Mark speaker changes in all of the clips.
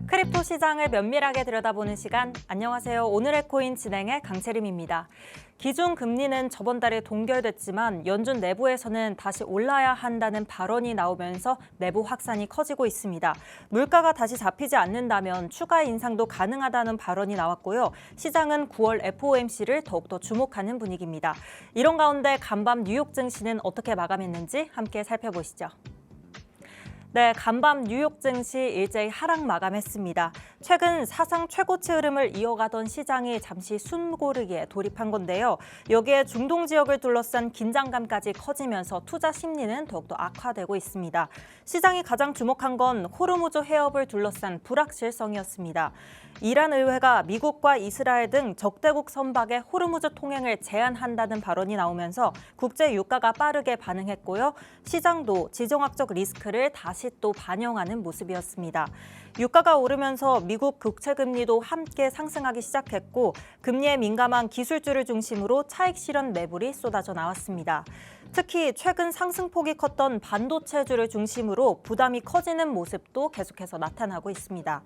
Speaker 1: 크립토 시장을 면밀하게 들여다보는 시간, 안녕하세요. 오늘의 코인 진행의 강채림입니다. 기준 금리는 저번 달에 동결됐지만 연준 내부에서는 다시 올라야 한다는 발언이 나오면서 내부 확산이 커지고 있습니다. 물가가 다시 잡히지 않는다면 추가 인상도 가능하다는 발언이 나왔고요. 시장은 9월 FOMC를 더욱더 주목하는 분위기입니다. 이런 가운데 간밤 뉴욕 증시는 어떻게 마감했는지 함께 살펴보시죠. 네, 간밤 뉴욕 증시 일제히 하락 마감했습니다. 최근 사상 최고치 흐름을 이어가던 시장이 잠시 숨고르기에 돌입한 건데요. 여기에 중동 지역을 둘러싼 긴장감까지 커지면서 투자 심리는 더욱더 악화되고 있습니다. 시장이 가장 주목한 건 호르무즈 해협을 둘러싼 불확실성이었습니다. 이란 의회가 미국과 이스라엘 등 적대국 선박의 호르무즈 통행을 제한한다는 발언이 나오면서 국제 유가가 빠르게 반응했고요. 시장도 지정학적 리스크를 다시 또 반영하는 모습이었습니다. 유가가 오르면서 미국 국채금리도 함께 상승하기 시작했고 금리에 민감한 기술주를 중심으로 차익 실현 매물이 쏟아져 나왔습니다. 특히 최근 상승폭이 컸던 반도체주를 중심으로 부담이 커지는 모습도 계속해서 나타나고 있습니다.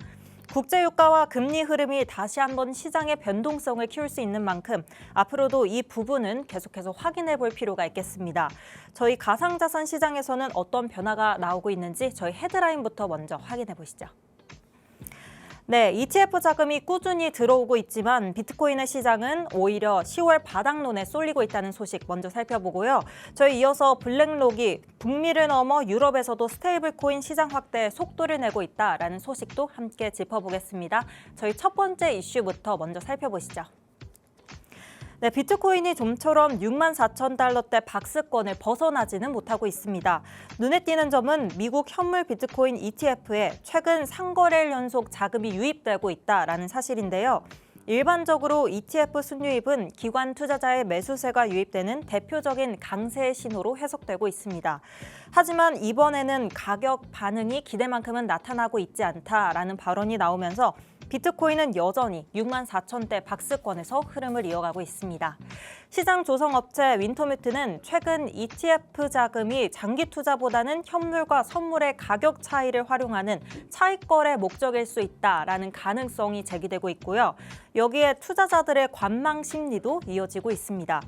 Speaker 1: 국제유가와 금리 흐름이 다시 한번 시장의 변동성을 키울 수 있는 만큼 앞으로도 이 부분은 계속해서 확인해 볼 필요가 있겠습니다. 저희 가상자산 시장에서는 어떤 변화가 나오고 있는지 저희 헤드라인부터 먼저 확인해 보시죠. 네, ETF 자금이 꾸준히 들어오고 있지만 비트코인의 시장은 오히려 10월 바닥론에 쏠리고 있다는 소식 먼저 살펴보고요. 저희 이어서 블랙록이 북미를 넘어 유럽에서도 스테이블 코인 시장 확대에 속도를 내고 있다라는 소식도 함께 짚어보겠습니다. 저희 첫 번째 이슈부터 먼저 살펴보시죠. 네, 비트코인이 좀처럼 64,000달러대 박스권을 벗어나지는 못하고 있습니다. 눈에 띄는 점은 미국 현물 비트코인 ETF에 최근 상거래일 연속 자금이 유입되고 있다라는 사실인데요. 일반적으로 ETF 순유입은 기관 투자자의 매수세가 유입되는 대표적인 강세의 신호로 해석되고 있습니다. 하지만 이번에는 가격 반응이 기대만큼은 나타나고 있지 않다라는 발언이 나오면서 비트코인은 여전히 64,000대 박스권에서 흐름을 이어가고 있습니다. 시장 조성업체 윈터뮤트는 최근 ETF 자금이 장기 투자보다는 현물과 선물의 가격 차이를 활용하는 차익 거래 목적일 수 있다라는 가능성이 제기되고 있고요. 여기에 투자자들의 관망 심리도 이어지고 있습니다.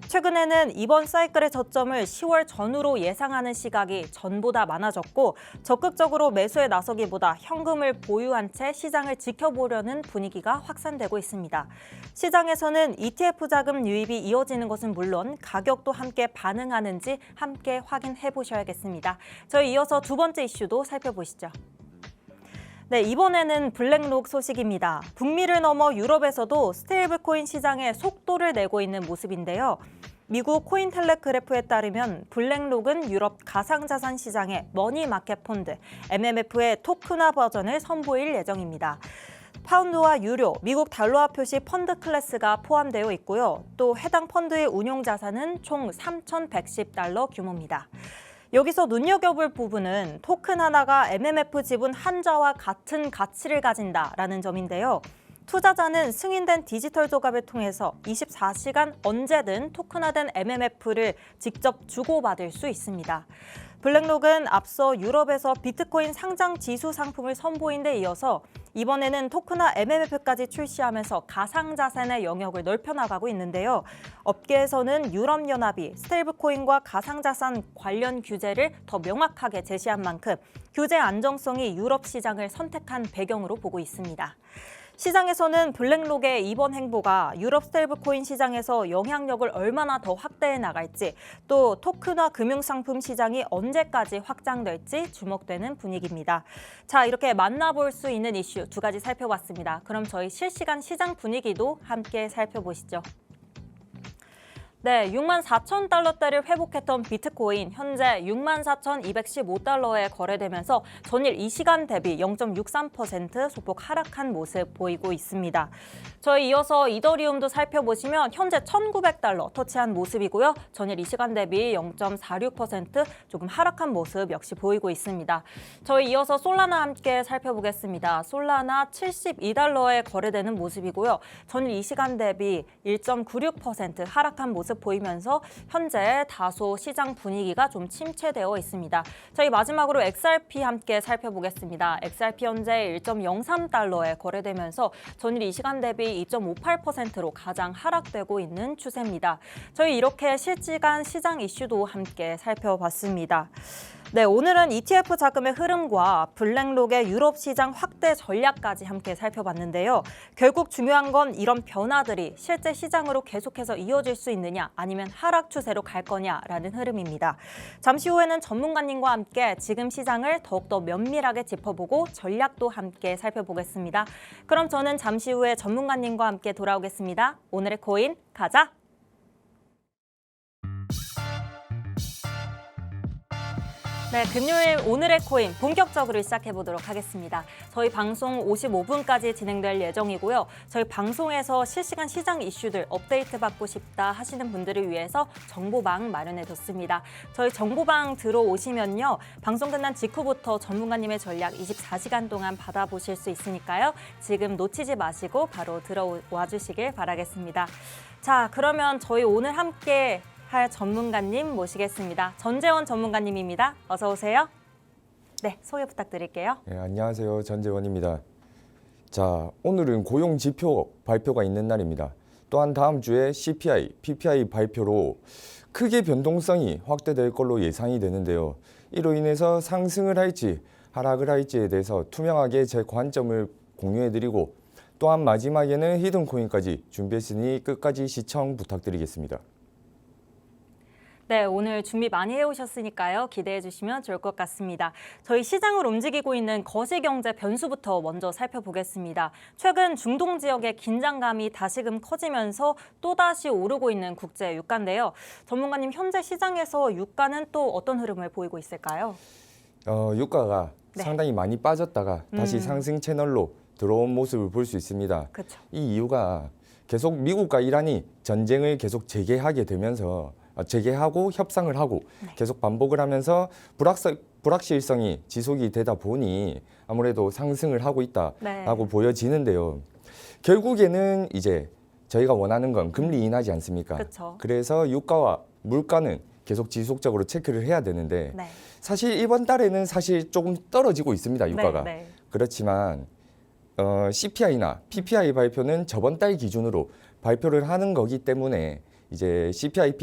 Speaker 1: 최근에는 이번 사이클의 저점을 10월 전후로 예상하는 시각이 전보다 많아졌고 적극적으로 매수에 나서기보다 현금을 보유한 채 시장을 지켜보려는 분위기가 확산되고 있습니다. 시장에서는 ETF 자금 유입이 이어지는 것은 물론 가격도 함께 반응하는지 함께 확인해 보셔야겠습니다. 저희 이어서 두 번째 이슈도 살펴보시죠. 네, 이번에는 블랙록 소식입니다. 북미를 넘어 유럽에서도 스테이블 코인 시장에 속도를 내고 있는 모습인데요. 미국 코인텔레그래프에 따르면 블랙록은 유럽 가상자산 시장의 머니마켓 펀드, MMF의 토큰화 버전을 선보일 예정입니다. 파운드와 유료, 미국 달러화 표시 펀드 클래스가 포함되어 있고요. 또 해당 펀드의 운용 자산은 총 3,110달러 규모입니다. 여기서 눈여겨볼 부분은 토큰 하나가 MMF 지분 한자와 같은 가치를 가진다라는 점인데요. 투자자는 승인된 디지털 조갑을 통해서 24시간 언제든 토큰화된 MMF를 직접 주고받을 수 있습니다. 블랙록은 앞서 유럽에서 비트코인 상장 지수 상품을 선보인 데 이어서 이번에는 토큰화 MMF까지 출시하면서 가상자산의 영역을 넓혀나가고 있는데요. 업계에서는 유럽연합이 스테이블코인과 가상자산 관련 규제를 더 명확하게 제시한 만큼 규제 안정성이 유럽 시장을 선택한 배경으로 보고 있습니다. 시장에서는 블랙록의 이번 행보가 유럽 스테이블코인 시장에서 영향력을 얼마나 더 확대해 나갈지 또 토큰화 금융상품 시장이 언제까지 확장될지 주목되는 분위기입니다. 자, 이렇게 만나볼 수 있는 이슈 두 가지 살펴봤습니다. 그럼 저희 실시간 시장 분위기도 함께 살펴보시죠. 네, 64,000달러대를 회복했던 비트코인 현재 64,215달러에 거래되면서 전일 이 시간 대비 0.63% 소폭 하락한 모습 보이고 있습니다. 저희 이어서 이더리움도 살펴보시면 현재 1,900달러 터치한 모습이고요. 전일 이 시간 대비 0.46% 조금 하락한 모습 역시 보이고 있습니다. 저희 이어서 솔라나 함께 살펴보겠습니다. 솔라나 72달러에 거래되는 모습이고요. 전일 이 시간 대비 1.96% 하락한 모습 모습 보이면서 현재 다소 시장 분위기가 좀 침체되어 있습니다. 저희 마지막으로 XRP 함께 살펴보겠습니다. XRP 현재 1.03달러에 거래되면서 전일 이 시간 대비 2.58%로 가장 하락되고 있는 추세입니다. 저희 이렇게 실시간 시장 이슈도 함께 살펴봤습니다. 네, 오늘은 ETF 자금의 흐름과 블랙록의 유럽 시장 확대 전략까지 함께 살펴봤는데요. 결국 중요한 건 이런 변화들이 실제 시장으로 계속해서 이어질 수 있느냐 아니면 하락 추세로 갈 거냐라는 흐름입니다. 잠시 후에는 전문가님과 함께 지금 시장을 더욱더 면밀하게 짚어보고 전략도 함께 살펴보겠습니다. 그럼 저는 잠시 후에 전문가님과 함께 돌아오겠습니다. 오늘의 코인 가자! 네, 금요일 오늘의 코인 본격적으로 시작해보도록 하겠습니다. 저희 방송 55분까지 진행될 예정이고요. 저희 방송에서 실시간 시장 이슈들 업데이트 받고 싶다 하시는 분들을 위해서 정보방 마련해뒀습니다. 저희 정보방 들어오시면요. 방송 끝난 직후부터 전문가님의 전략 24시간 동안 받아보실 수 있으니까요. 지금 놓치지 마시고 바로 들어와 주시길 바라겠습니다. 자, 그러면 저희 오늘 함께 할 전문가님 모시겠습니다. 전재원 전문가님입니다. 어서 오세요. 네, 소개 부탁드릴게요.
Speaker 2: 네, 안녕하세요. 전재원입니다. 자, 오늘은 고용 지표 발표가 있는 날입니다. 또한 다음 주에 CPI, PPI 발표로 크게 변동성이 확대될 걸로 예상이 되는데요. 이로 인해서 상승을 할지 하락을 할지에 대해서 투명하게 제 관점을 공유해드리고 또한 마지막에는 히든코인까지 준비했으니 끝까지 시청 부탁드리겠습니다.
Speaker 1: 네, 오늘 준비 많이 해오셨으니까요. 기대해 주시면 좋을 것 같습니다. 저희 시장을 움직이고 있는 거시경제 변수부터 먼저 살펴보겠습니다. 최근 중동 지역의 긴장감이 다시금 커지면서 또다시 오르고 있는 국제 유가인데요. 전문가님, 현재 시장에서 유가는 또 어떤 흐름을 보이고 있을까요?
Speaker 2: 유가가
Speaker 1: 네.
Speaker 2: 상당히 많이 빠졌다가 다시 상승 채널로 들어온 모습을 볼 수 있습니다.
Speaker 1: 그렇죠.
Speaker 2: 이 이유가 계속 미국과 이란이 전쟁을 계속 재개하고 협상을 하고 계속 반복을 하면서 불확실성이 지속이 되다 보니 아무래도 상승을 하고 있다라고 보여지는데요. 결국에는 이제 저희가 원하는 건 금리 인하지 않습니까?
Speaker 1: 그쵸.
Speaker 2: 그래서 유가와 물가는 계속 지속적으로 체크를 해야 되는데 사실 이번 달에는 사실 조금 떨어지고 있습니다. 유가가. 그렇지만 CPI나 PPI 발표는 저번 달 기준으로 발표를 하는 거기 때문에 이제 CPI,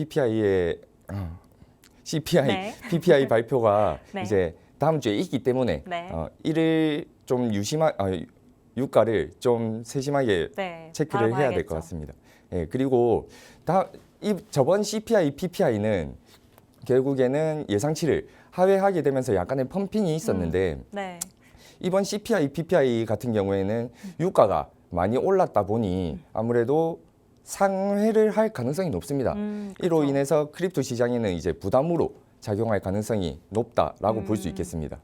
Speaker 2: PPI 발표가 이제 다음 주에 있기 때문에 이를 좀 유가를 좀 세심하게 체크를 해야 될 것 같습니다. 예, 그리고 저번 CPI, PPI는 결국에는 예상치를 하회하게 되면서 약간의 펌핑이 있었는데 이번 CPI, PPI 같은 경우에는 유가가 많이 올랐다 보니 아무래도 상회를 할 가능성이 높습니다. 이로 인해서 크립토 시장에는 이제 부담으로 작용할 가능성이 높다라고 볼 수 있겠습니다.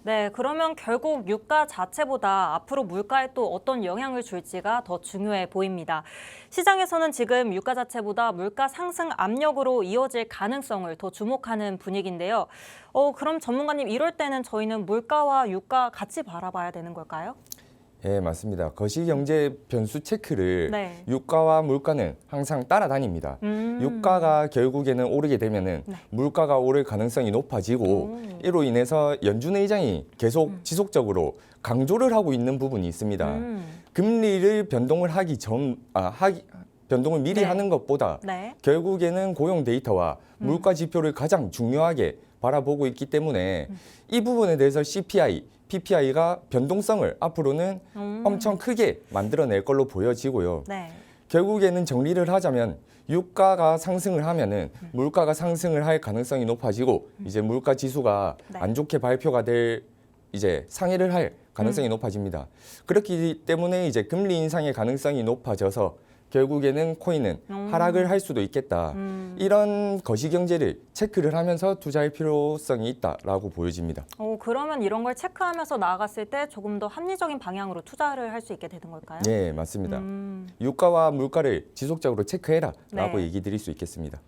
Speaker 1: 네, 그러면 결국 유가 자체보다 앞으로 물가에 또 어떤 영향을 줄지가 더 중요해 보입니다. 시장에서는 지금 유가 자체보다 물가 상승 압력으로 이어질 가능성을 더 주목하는 분위기인데요. 그럼 전문가님, 이럴 때는 저희는 물가와 유가 같이 바라봐야 되는 걸까요?
Speaker 2: 예, 맞습니다. 거시경제 변수 체크를 유가와 물가는 항상 따라다닙니다. 유가가 결국에는 오르게 되면은 물가가 오를 가능성이 높아지고 이로 인해서 연준 의장이 계속 지속적으로 강조를 하고 있는 부분이 있습니다. 금리를 변동을 변동을 미리 하는 것보다 결국에는 고용 데이터와 물가 지표를 가장 중요하게 바라보고 있기 때문에 이 부분에 대해서 CPI, PPI가 변동성을 앞으로는 엄청 크게 만들어낼 걸로 보여지고요. 결국에는 정리를 하자면 유가가 상승을 하면은 물가가 상승을 할 가능성이 높아지고 이제 물가 지수가 안 좋게 발표가 될 이제 상회를 할 가능성이 높아집니다. 그렇기 때문에 이제 금리 인상의 가능성이 높아져서 결국에는 코인은 하락을 할 수도 있겠다. 이런 거시경제를 체크를 하면서 투자할 필요성이 있다라고 보여집니다.
Speaker 1: 그러면 이런 걸 체크하면서 나아갔을 때 조금 더 합리적인 방향으로 투자를 할 수 있게 되는 걸까요?
Speaker 2: 네, 맞습니다. 유가와 물가를 지속적으로 체크해라라고 얘기 드릴 수 있겠습니다.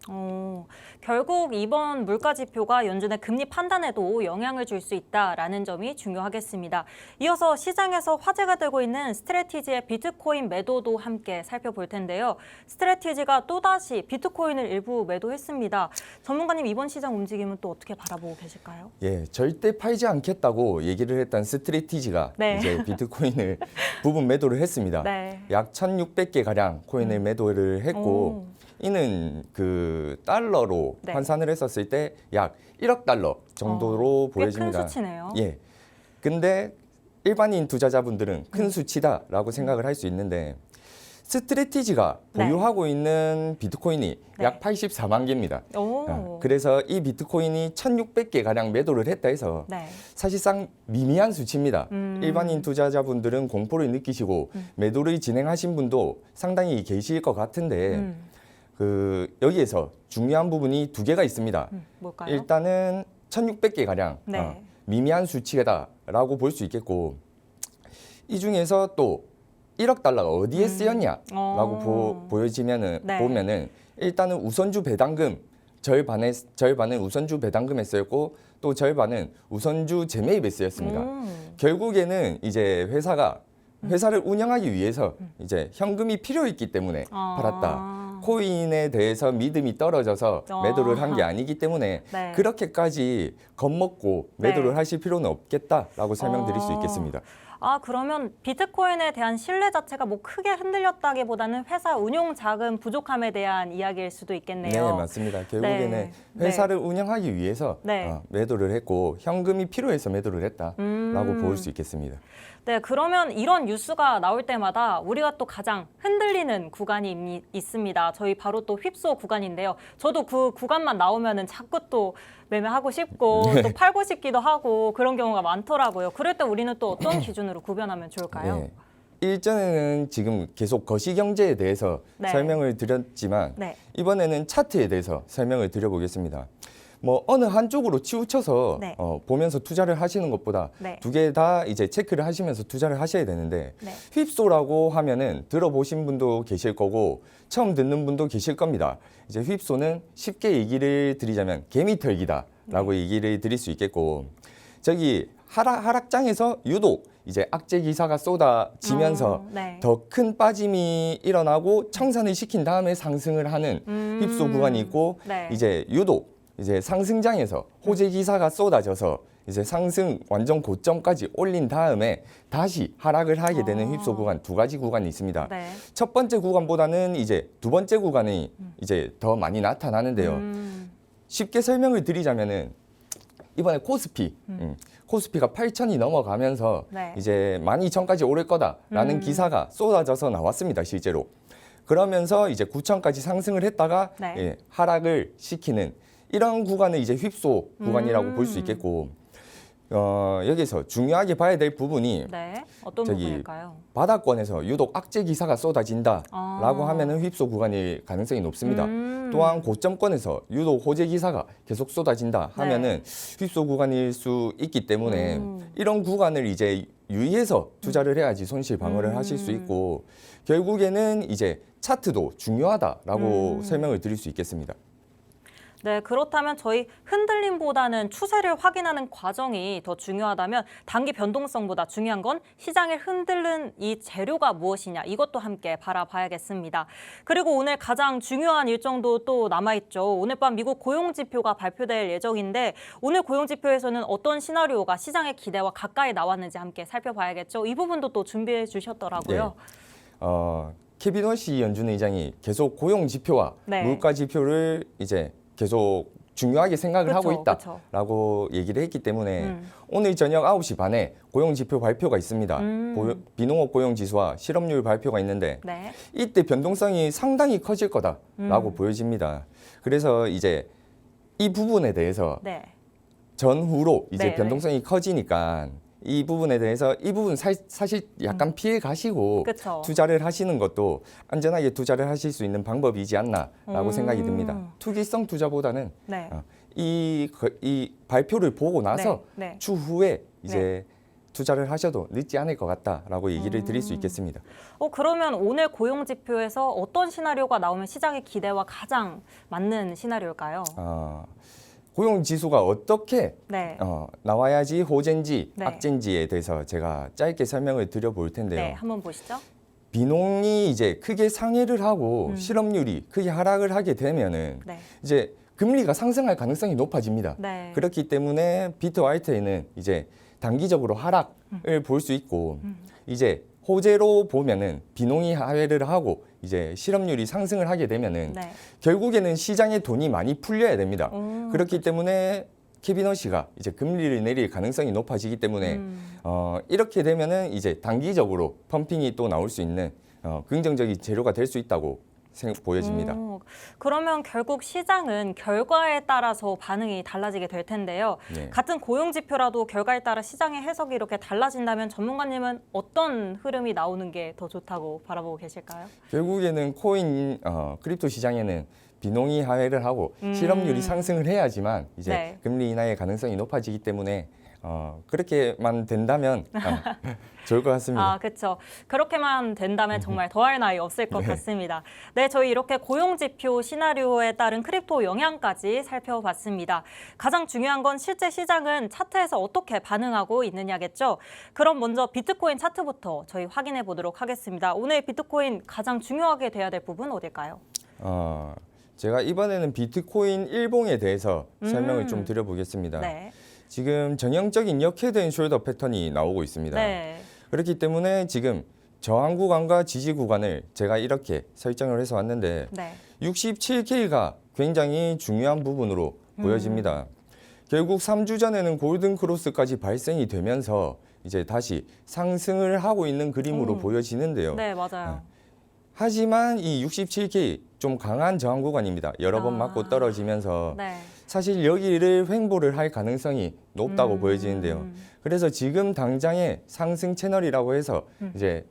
Speaker 1: 결국 이번 물가 지표가 연준의 금리 판단에도 영향을 줄 수 있다라는 점이 중요하겠습니다. 이어서 시장에서 화제가 되고 있는 스트래티지의 비트코인 매도도 함께 살펴볼 텐데요. 스트래티지가 또다시 비트코인을 일부 매도했습니다. 전문가님 이번 시장 움직임은 또 어떻게 바라보고 계실까요?
Speaker 2: 예, 절대 팔지 않겠다고 얘기를 했던 스트래티지가
Speaker 1: 네.
Speaker 2: 이제 비트코인을 부분 매도를 했습니다.
Speaker 1: 네.
Speaker 2: 약 1,600개 가량 코인을 매도를 했고 이는 그 달러로
Speaker 1: 네.
Speaker 2: 환산을 했었을 때 약 1억 달러 정도로
Speaker 1: 꽤 큰
Speaker 2: 보여집니다.
Speaker 1: 수치네요.
Speaker 2: 예. 근데 일반인 투자자분들은 큰 수치다라고 생각을 할 수 있는데 스트래티지가
Speaker 1: 네.
Speaker 2: 보유하고 있는 비트코인이
Speaker 1: 네.
Speaker 2: 약 84만 개입니다.
Speaker 1: 오.
Speaker 2: 그래서 이 비트코인이 1,600개 가량 매도를 했다 해서
Speaker 1: 네.
Speaker 2: 사실상 미미한 수치입니다. 일반인 투자자분들은 공포를 느끼시고 매도를 진행하신 분도 상당히 계실 것 같은데 그 여기에서 중요한 부분이 두 개가 있습니다.
Speaker 1: 뭘까요?
Speaker 2: 일단은 1,600개 가량
Speaker 1: 네.
Speaker 2: 미미한 수치다라고 볼 수 있겠고 이 중에서 또 1억 달러가 어디에 쓰였냐라고 보여지면은
Speaker 1: 네.
Speaker 2: 보면은 일단은 우선주 배당금 절반은 우선주 배당금에 쓰였고 또 절반은 우선주 재매입에 쓰였습니다. 결국에는 이제 회사를 운영하기 위해서 이제 현금이 필요했기 때문에 팔았다. 코인에 대해서 믿음이 떨어져서 매도를 한 게 아니기 때문에
Speaker 1: 네.
Speaker 2: 그렇게까지 겁먹고 매도를
Speaker 1: 네.
Speaker 2: 하실 필요는 없겠다라고 설명드릴 수 있겠습니다.
Speaker 1: 그러면 비트코인에 대한 신뢰 자체가 뭐 크게 흔들렸다기보다는 회사 운용 자금 부족함에 대한 이야기일 수도 있겠네요.
Speaker 2: 네, 맞습니다. 결국에는
Speaker 1: 네.
Speaker 2: 회사를 운영하기 위해서
Speaker 1: 네.
Speaker 2: 매도를 했고 현금이 필요해서 매도를 했다라고 볼 수 있겠습니다.
Speaker 1: 네, 그러면 이런 뉴스가 나올 때마다 우리가 또 가장 흔들리는 구간이 있습니다. 저희 바로 또 휩소 구간인데요. 저도 그 구간만 나오면은 자꾸 또 매매하고 싶고 또 팔고 싶기도 하고 그런 경우가 많더라고요. 그럴 때 우리는 또 어떤 기준으로 구별하면 좋을까요?
Speaker 2: 네. 일전에는 지금 계속 거시경제에 대해서
Speaker 1: 네.
Speaker 2: 설명을 드렸지만
Speaker 1: 네.
Speaker 2: 이번에는 차트에 대해서 설명을 드려보겠습니다. 뭐 어느 한쪽으로 치우쳐서
Speaker 1: 네.
Speaker 2: 보면서 투자를 하시는 것보다
Speaker 1: 네.
Speaker 2: 두 개 다 이제 체크를 하시면서 투자를 하셔야 되는데
Speaker 1: 네.
Speaker 2: 휩소라고 하면은 들어보신 분도 계실 거고 처음 듣는 분도 계실 겁니다. 이제 휩소는 쉽게 얘기를 드리자면 개미털기다라고 얘기를 드릴 수 있겠고 저기 하락장에서 유독 이제 악재 기사가 쏟아지면서
Speaker 1: 네.
Speaker 2: 더 큰 빠짐이 일어나고 청산을 시킨 다음에 상승을 하는 휩소 구간이 있고
Speaker 1: 네.
Speaker 2: 이제 유독 이제 상승장에서 호재 기사가 쏟아져서 이제 상승 완전 고점까지 올린 다음에 다시 하락을 하게 되는 휩소 구간 두 가지 구간이 있습니다.
Speaker 1: 네.
Speaker 2: 첫 번째 구간보다는 이제 두 번째 구간이 이제 더 많이 나타나는데요. 쉽게 설명을 드리자면은 이번에 코스피가 8,000이 넘어가면서
Speaker 1: 네.
Speaker 2: 이제 12,000까지 오를 거다라는 기사가 쏟아져서 나왔습니다, 실제로. 그러면서 이제 9,000까지 상승을 했다가
Speaker 1: 네.
Speaker 2: 예, 하락을 시키는 이런 구간을 이제 휩소 구간이라고 볼 수 있겠고 여기서 중요하게 봐야 될 부분이
Speaker 1: 네. 어떤
Speaker 2: 저기
Speaker 1: 부분일까요?
Speaker 2: 바닥권에서 유독 악재 기사가 쏟아진다라고 하면은 휩소 구간일 가능성이 높습니다. 또한 고점권에서 유독 호재 기사가 계속 쏟아진다 하면은 휩소 구간일 수 있기 때문에 이런 구간을 이제 유의해서 투자를 해야지 손실 방어를 하실 수 있고 결국에는 이제 차트도 중요하다라고 설명을 드릴 수 있겠습니다.
Speaker 1: 네, 그렇다면 저희 흔들림보다는 추세를 확인하는 과정이 더 중요하다면 단기 변동성보다 중요한 건 시장을 흔들는 이 재료가 무엇이냐 이것도 함께 바라봐야겠습니다. 그리고 오늘 가장 중요한 일정도 또 남아있죠. 오늘 밤 미국 고용지표가 발표될 예정인데 오늘 고용지표에서는 어떤 시나리오가 시장의 기대와 가까이 나왔는지 함께 살펴봐야겠죠. 이 부분도 또 준비해 주셨더라고요.
Speaker 2: 케빈 워시 연준 의장이 계속 고용 지표와
Speaker 1: 네.
Speaker 2: 물가 지표를 이제 계속 중요하게 생각을 하고
Speaker 1: 그쵸.
Speaker 2: 있다라고 얘기를 했기 때문에 오늘 저녁 9시 반에 고용 지표 발표가 있습니다. 비농업 고용 지수와 실업률 발표가 있는데
Speaker 1: 네.
Speaker 2: 이때 변동성이 상당히 커질 거다라고 보여집니다. 그래서 이제 이 부분에 대해서
Speaker 1: 네.
Speaker 2: 전후로 이제
Speaker 1: 네,
Speaker 2: 변동성이 커지니까 이 부분에 대해서 이 부분 사실 약간 피해 가시고
Speaker 1: 그쵸.
Speaker 2: 투자를 하시는 것도 안전하게 투자를 하실 수 있는 방법이지 않나라고 생각이 듭니다. 투기성 투자보다는
Speaker 1: 네.
Speaker 2: 이 발표를 보고 나서
Speaker 1: 네.
Speaker 2: 추후에 이제 투자를 하셔도 늦지 않을 것 같다라고 얘기를 드릴 수 있겠습니다.
Speaker 1: 그러면 오늘 고용 지표에서 어떤 시나리오가 나오면 시장의 기대와 가장 맞는 시나리오일까요?
Speaker 2: 고용 지수가 어떻게
Speaker 1: 네.
Speaker 2: 나와야지 호재인지
Speaker 1: 네.
Speaker 2: 악재인지에 대해서 제가 짧게 설명을 드려볼 텐데요.
Speaker 1: 네, 한번 보시죠.
Speaker 2: 비농이 이제 크게 상회를 하고 실업률이 크게 하락을 하게 되면은
Speaker 1: 네.
Speaker 2: 이제 금리가 상승할 가능성이 높아집니다.
Speaker 1: 네.
Speaker 2: 그렇기 때문에 비트 화이트에는 이제 단기적으로 하락을 볼 수 있고 이제 호재로 보면은 비농이 하회를 하고 이제 실업률이 상승을 하게 되면은
Speaker 1: 네.
Speaker 2: 결국에는 시장에 돈이 많이 풀려야 됩니다. 그렇기
Speaker 1: 그렇죠.
Speaker 2: 때문에 케빈 허시가 이제 금리를 내릴 가능성이 높아지기 때문에 이렇게 되면은 이제 단기적으로 펌핑이 또 나올 수 있는 긍정적인 재료가 될 수 있다고 보여집니다.
Speaker 1: 그러면 결국 시장은 결과에 따라서 반응이 달라지게 될 텐데요.
Speaker 2: 네.
Speaker 1: 같은 고용 지표라도 결과에 따라 시장의 해석이 이렇게 달라진다면 전문가님은 어떤 흐름이 나오는 게 더 좋다고 바라보고 계실까요?
Speaker 2: 결국에는 크립토 시장에는 비농이 하회를 하고 실업률이 상승을 해야지만 이제
Speaker 1: 네.
Speaker 2: 금리 인하의 가능성이 높아지기 때문에 그렇게만 된다면 좋을 것 같습니다.
Speaker 1: 아, 그렇죠. 그렇게만 된다면 정말 더할 나위 없을 것 같습니다. 네, 저희 이렇게 고용 지표 시나리오에 따른 크립토 영향까지 살펴봤습니다. 가장 중요한 건 실제 시장은 차트에서 어떻게 반응하고 있느냐겠죠. 그럼 먼저 비트코인 차트부터 저희 확인해 보도록 하겠습니다. 오늘 비트코인 가장 중요하게 돼야 될 부분 어딜까요?
Speaker 2: 제가 이번에는 비트코인 일봉에 대해서 설명을 좀 드려보겠습니다.
Speaker 1: 네.
Speaker 2: 지금 전형적인 역회된 숄더 패턴이 나오고 있습니다.
Speaker 1: 네.
Speaker 2: 그렇기 때문에 지금 저항 구간과 지지 구간을 제가 이렇게 설정을 해서 왔는데
Speaker 1: 네.
Speaker 2: 67K가 굉장히 중요한 부분으로 보여집니다. 결국 3주 전에는 골든 크로스까지 발생이 되면서 이제 다시 상승을 하고 있는 그림으로 보여지는데요.
Speaker 1: 네, 맞아요.
Speaker 2: 하지만 이 67K 좀 강한 저항 구간입니다. 여러 번 맞고 떨어지면서
Speaker 1: 네.
Speaker 2: 사실 여기를 횡보를 할 가능성이 높다고 보여지는데요. 그래서 지금 당장의 상승 채널이라고 해서 이제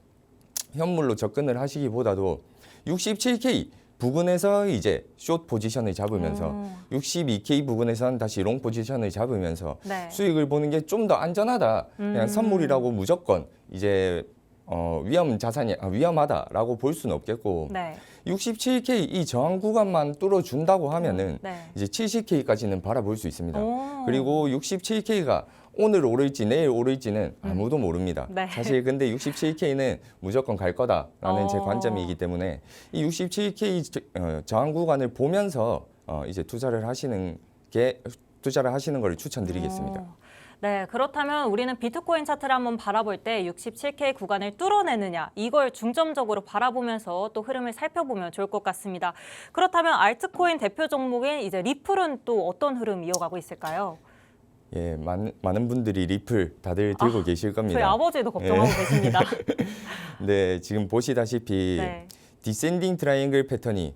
Speaker 2: 현물로 접근을 하시기보다도 67K 부근에서 이제 숏 포지션을 잡으면서 62K 부근에서는 다시 롱 포지션을 잡으면서
Speaker 1: 네.
Speaker 2: 수익을 보는 게 좀 더 안전하다. 그냥 선물이라고 무조건 이제 위험하다라고 볼 수는 없겠고
Speaker 1: 네.
Speaker 2: 67K 이 저항 구간만 뚫어준다고 하면은
Speaker 1: 네.
Speaker 2: 이제 70K까지는 바라볼 수 있습니다.
Speaker 1: 오.
Speaker 2: 그리고 67K가 오늘 오를지 내일 오를지는 아무도 모릅니다.
Speaker 1: 네.
Speaker 2: 사실 근데 67K는 무조건 갈 거다라는 제 관점이기 때문에 이 67K 저항 구간을 보면서 이제 투자를 하시는 걸 추천드리겠습니다.
Speaker 1: 네, 그렇다면 우리는 비트코인 차트를 한번 바라볼 때 67K 구간을 뚫어내느냐 이걸 중점적으로 바라보면서 또 흐름을 살펴보면 좋을 것 같습니다. 그렇다면 알트코인 대표 종목인 이제 리플은 또 어떤 흐름 이어가고 있을까요?
Speaker 2: 예, 많은 분들이 리플 다들 들고 계실 겁니다.
Speaker 1: 저희 아버지도 걱정하고 계십니다.
Speaker 2: 네, 지금 보시다시피
Speaker 1: 네.
Speaker 2: 디센딩 트라이앵글 패턴이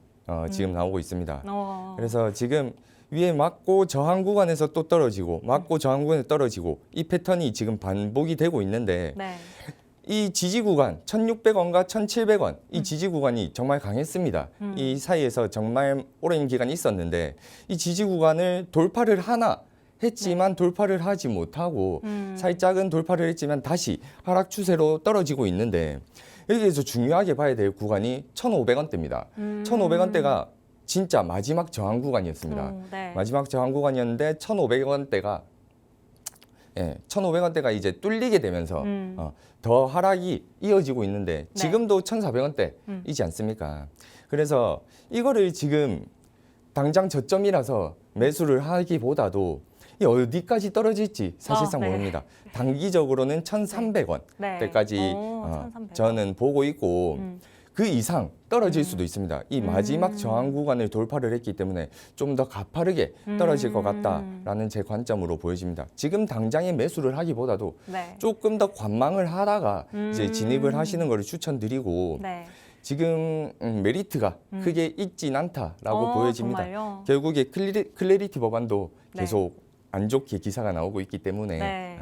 Speaker 2: 지금 나오고 있습니다.
Speaker 1: 어.
Speaker 2: 그래서 지금 위에 맞고 저항 구간에서 또 떨어지고 맞고 저항 구간에 떨어지고 이 패턴이 지금 반복이 되고 있는데
Speaker 1: 네.
Speaker 2: 이 지지 구간 1,600원과 1,700원 이 지지 구간이 정말 강했습니다. 이 사이에서 정말 오랜 기간 있었는데 이 지지 구간을 돌파를 하나 했지만 돌파를 하지 못하고 살짝은 돌파를 했지만 다시 하락 추세로 떨어지고 있는데 여기에서 중요하게 봐야 될 구간이 1,500원대입니다. 1,500원대가 진짜 마지막 저항 구간이었습니다.
Speaker 1: 네.
Speaker 2: 마지막 저항 구간이었는데 1,500원대가 이제 뚫리게 되면서 더 하락이 이어지고 있는데 지금도 1,400원대이지 않습니까? 그래서 이거를 지금 당장 저점이라서 매수를 하기보다도 이 어디까지 떨어질지 사실상
Speaker 1: 네.
Speaker 2: 모릅니다. 단기적으로는 1,300원대까지
Speaker 1: 네. 1,300원.
Speaker 2: 저는 보고 있고 그 이상 떨어질 수도 있습니다. 이 마지막 저항 구간을 돌파를 했기 때문에 좀 더 가파르게 떨어질 것 같다라는 제 관점으로 보여집니다. 지금 당장에 매수를 하기보다도
Speaker 1: 네.
Speaker 2: 조금 더 관망을 하다가 이제 진입을 하시는 것을 추천드리고
Speaker 1: 네.
Speaker 2: 지금 메리트가 크게 있진 않다라고 보여집니다.
Speaker 1: 정말요?
Speaker 2: 결국에 클래리티 법안도
Speaker 1: 네.
Speaker 2: 계속 안 좋게 기사가 나오고 있기 때문에
Speaker 1: 네.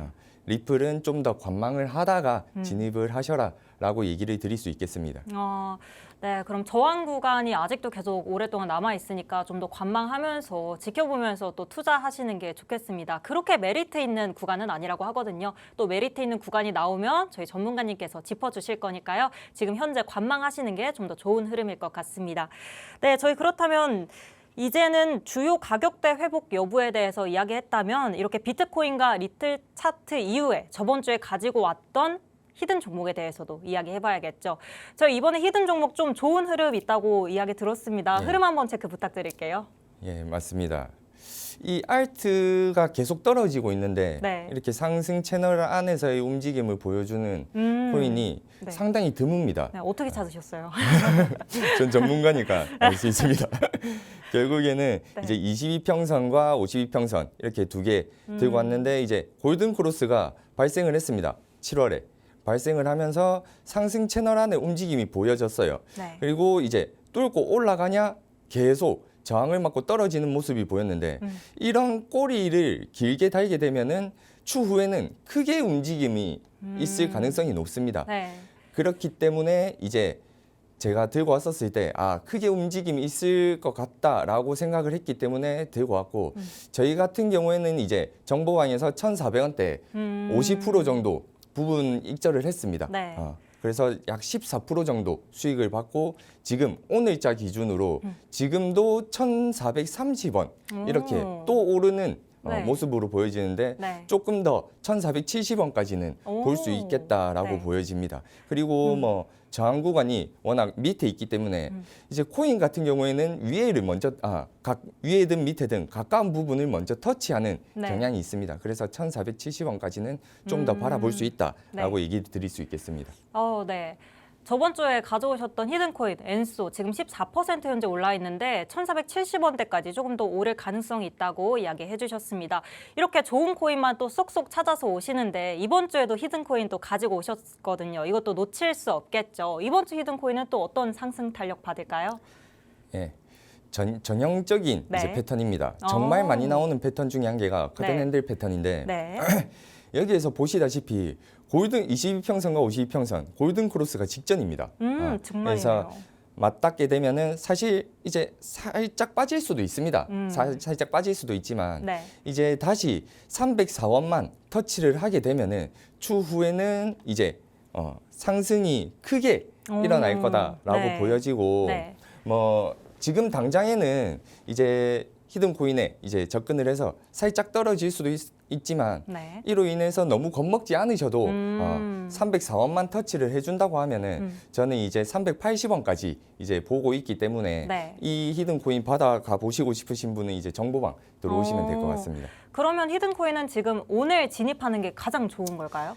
Speaker 2: 리플은 좀 더 관망을 하다가 진입을 하셔라라고 얘기를 드릴 수 있겠습니다.
Speaker 1: 네, 그럼 저항 구간이 아직도 계속 오랫동안 남아 있으니까 좀 더 관망하면서 지켜보면서 또 투자하시는 게 좋겠습니다. 그렇게 메리트 있는 구간은 아니라고 하거든요. 또 메리트 있는 구간이 나오면 저희 전문가님께서 짚어주실 거니까요. 지금 현재 관망하시는 게 좀 더 좋은 흐름일 것 같습니다. 네, 저희 그렇다면 이제는 주요 가격대 회복 여부에 대해서 이야기했다면 이렇게 비트코인과 리틀 차트 이후에 저번 주에 가지고 왔던 히든 종목에 대해서도 이야기해봐야겠죠. 저희 이번에 히든 종목 좀 좋은 흐름 있다고 이야기 들었습니다.
Speaker 2: 예.
Speaker 1: 흐름 한번 체크 부탁드릴게요.
Speaker 2: 예, 맞습니다. 이 알트가 계속 떨어지고 있는데
Speaker 1: 네.
Speaker 2: 이렇게 상승 채널 안에서의 움직임을 보여주는 코인이
Speaker 1: 네.
Speaker 2: 상당히 드뭅니다.
Speaker 1: 네, 어떻게 찾으셨어요?
Speaker 2: 전 전문가니까 알 수 있습니다. 결국에는
Speaker 1: 네.
Speaker 2: 이제 22평선과 52평선 이렇게 두 개 들고 왔는데 이제 골든 크로스가 발생을 했습니다. 7월에 발생을 하면서 상승 채널 안에 움직임이 보여졌어요.
Speaker 1: 네.
Speaker 2: 그리고 이제 뚫고 올라가냐 계속 저항을 맞고 떨어지는 모습이 보였는데 이런 꼬리를 길게 달게 되면은 추후에는 크게 움직임이 있을 가능성이 높습니다.
Speaker 1: 네.
Speaker 2: 그렇기 때문에 이제 제가 들고 왔었을 때 크게 움직임이 있을 것 같다라고 생각을 했기 때문에 들고 왔고 저희 같은 경우에는 이제 정보방에서 1,400원대 50% 정도 부분 익절을 했습니다.
Speaker 1: 네.
Speaker 2: 그래서 약 14% 정도 수익을 받고 지금 오늘자 기준으로 지금도 1,430원 이렇게 또 오르는
Speaker 1: 네.
Speaker 2: 모습으로 보여지는데
Speaker 1: 네.
Speaker 2: 조금 더 1,470원까지는 볼 수 있겠다라고
Speaker 1: 네.
Speaker 2: 보여집니다. 그리고 뭐 저항 구간이 워낙 밑에 있기 때문에 이제 코인 같은 경우에는 위에를 먼저 위에든 밑에든 가까운 부분을 먼저 터치하는
Speaker 1: 네.
Speaker 2: 경향이 있습니다. 그래서 1,470원까지는 좀 더 바라볼 수 있다라고
Speaker 1: 네.
Speaker 2: 얘기 드릴 수 있겠습니다.
Speaker 1: 네. 저번 주에 가져오셨던 히든코인 엔소 지금 14% 현재 올라 있는데 1,470원대까지 조금 더 오를 가능성이 있다고 이야기해 주셨습니다. 이렇게 좋은 코인만 또 쏙쏙 찾아서 오시는데 이번 주에도 히든코인 또 가지고 오셨거든요. 이것도 놓칠 수 없겠죠. 이번 주 히든코인은 또 어떤 상승 탄력 받을까요?
Speaker 2: 예. 전형적인
Speaker 1: 네.
Speaker 2: 이제 패턴입니다. 정말 많이 나오는 패턴 중에 한 개가
Speaker 1: 네.
Speaker 2: 커튼핸들 패턴인데
Speaker 1: 네.
Speaker 2: 여기에서 보시다시피 골든 22평선과 52평선 골든 크로스가 직전입니다.
Speaker 1: 정말이네요.
Speaker 2: 그래서 맞닿게 되면은 사실 이제 살짝 빠질 수도 있습니다. 살짝 빠질 수도 있지만
Speaker 1: 네.
Speaker 2: 이제 다시 304원만 터치를 하게 되면은 추후에는 이제 상승이 크게 일어날 거다라고
Speaker 1: 네.
Speaker 2: 보여지고
Speaker 1: 네.
Speaker 2: 뭐 지금 당장에는 이제 히든 코인에 이제 접근을 해서 살짝 떨어질 수도 있지만
Speaker 1: 네.
Speaker 2: 이로 인해서 너무 겁먹지 않으셔도 304원만 터치를 해준다고 하면은 저는 이제 380원까지 이제 보고 있기 때문에
Speaker 1: 네.
Speaker 2: 이 히든 코인 받아가 보시고 싶으신 분은 이제 정보방 들어오시면 될 것 같습니다.
Speaker 1: 그러면 히든코인은 지금 오늘 진입하는 게 가장 좋은 걸까요?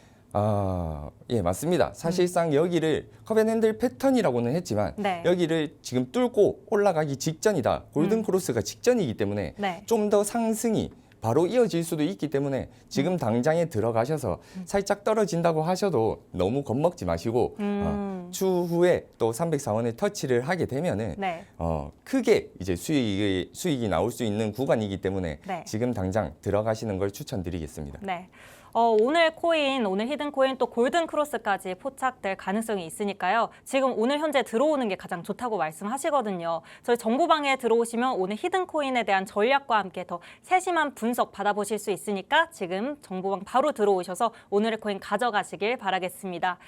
Speaker 2: 예, 맞습니다. 사실상 여기를 컵앤핸들 패턴이라고는 했지만
Speaker 1: 네.
Speaker 2: 여기를 지금 뚫고 올라가기 직전이다. 골든 크로스가 직전이기 때문에
Speaker 1: 네.
Speaker 2: 좀 더 상승이 바로 이어질 수도 있기 때문에 지금 당장에 들어가셔서 살짝 떨어진다고 하셔도 너무 겁먹지 마시고 추후에 또 304원에 터치를 하게 되면은
Speaker 1: 네.
Speaker 2: 크게 이제 수익이 나올 수 있는 구간이기 때문에
Speaker 1: 네.
Speaker 2: 지금 당장 들어가시는 걸 추천드리겠습니다.
Speaker 1: 네. 오늘 히든 코인 또 골든 크로스까지 포착될 가능성이 있으니까요. 지금 오늘 현재 들어오는 게 가장 좋다고 말씀하시거든요. 저희 정보방에 들어오시면 오늘 히든 코인에 대한 전략과 함께 더 세심한 분석 받아보실 수 있으니까 지금 정보방 바로 들어오셔서 오늘의 코인 가져가시길 바라겠습니다.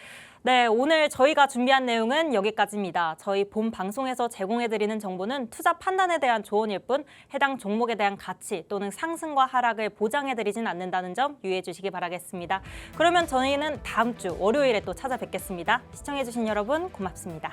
Speaker 1: 네, 오늘 저희가 준비한 내용은 여기까지입니다. 저희 본 방송에서 제공해드리는 정보는 투자 판단에 대한 조언일 뿐 해당 종목에 대한 가치 또는 상승과 하락을 보장해드리진 않는다는 점 유의해 주시기 바라겠습니다. 그러면 저희는 다음 주 월요일에 또 찾아뵙겠습니다. 시청해주신 여러분 고맙습니다.